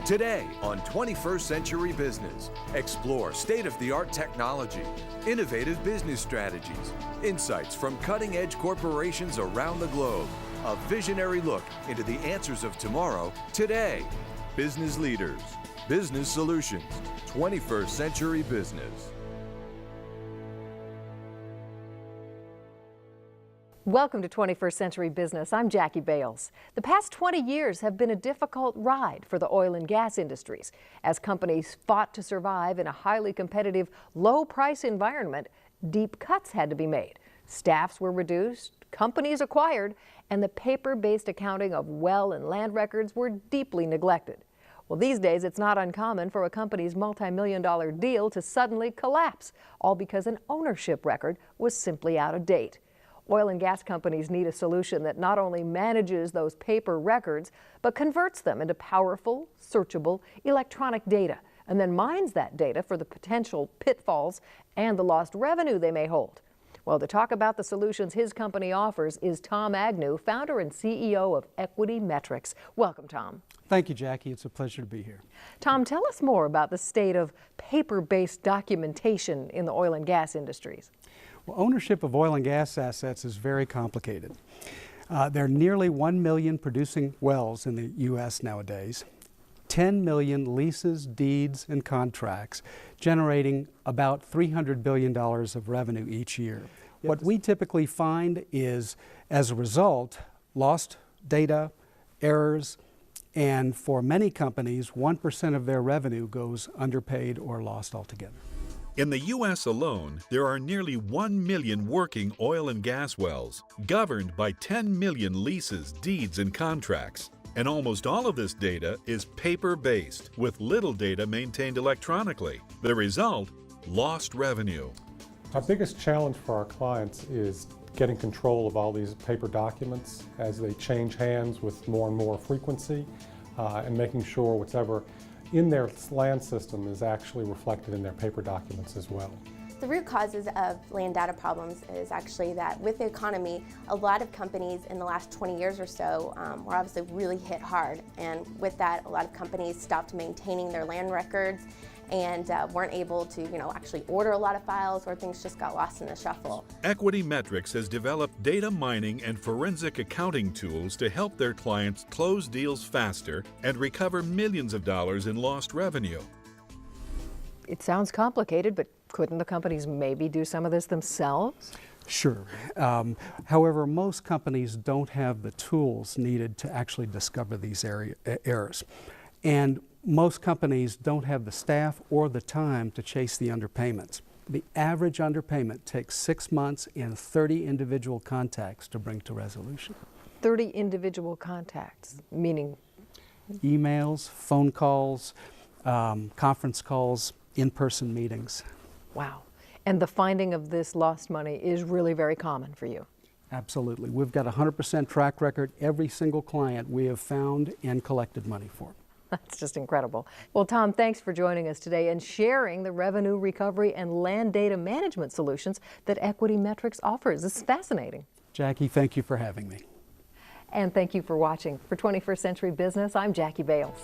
Today on 21st Century Business, explore state-of-the-art technology, innovative business strategies, insights from cutting-edge corporations around the globe, a visionary look into the answers of tomorrow today. Business leaders, business solutions, 21st Century Business. Welcome to 21st Century Business. I'm Jackie Bales. The past 20 years have been a difficult ride for the oil and gas industries. As companies fought to survive in a highly competitive, low-price environment, deep cuts had to be made. Staffs were reduced, companies acquired, and the paper-based accounting of well and land records were deeply neglected. Well, these days, it's not uncommon for a company's multi-million-dollar deal to suddenly collapse, all because an ownership record was simply out of date. Oil and gas companies need a solution that not only manages those paper records, but converts them into powerful, searchable, electronic data, and then mines that data for the potential pitfalls and the lost revenue they may hold. Well, to talk about the solutions his company offers is Tom Agnew, founder and CEO of EquityMetrix. Welcome, Tom. Thank you, Jackie. It's a pleasure to be here. Tom, tell us more about the state of paper-based documentation in the oil and gas industries. Well, ownership of oil and gas assets is very complicated. There are nearly 1 million producing wells in the U.S. nowadays, 10 million leases, deeds, and contracts, generating about $300 billion of revenue each year. What we typically find is, as a result, lost data, errors, and for many companies, 1% of their revenue goes underpaid or lost altogether. In the U.S. alone, there are nearly 1 million working oil and gas wells, governed by 10 million leases, deeds, and contracts. And almost all of this data is paper-based, with little data maintained electronically. The result, lost revenue. Our biggest challenge for our clients is getting control of all these paper documents as they change hands with more and more frequency, and making sure whatever in their land system is actually reflected in their paper documents as well. The root causes of land data problems is actually that with the economy, a lot of companies in the last 20 years or so were obviously really hit hard. And with that, a lot of companies stopped maintaining their land records and weren't able to, actually order a lot of files, or things just got lost in the shuffle. EquityMetrix has developed data mining and forensic accounting tools to help their clients close deals faster and recover millions of dollars in lost revenue. It sounds complicated, but couldn't the companies maybe do some of this themselves? Sure. However, most companies don't have the tools needed to actually discover these errors. And most companies don't have the staff or the time to chase the underpayments. The average underpayment takes 6 months and 30 individual contacts to bring to resolution. 30 individual contacts, meaning? Emails, phone calls, conference calls, in-person meetings. Wow. And the finding of this lost money is really very common for you? Absolutely. We've got a 100% track record. Every single client we have found and collected money for. That's just incredible. Well, Tom, thanks for joining us today and sharing the revenue recovery and land data management solutions that EquityMetrix offers. This is fascinating. Jackie, thank you for having me. And thank you for watching. For 21st Century Business, I'm Jackie Bales.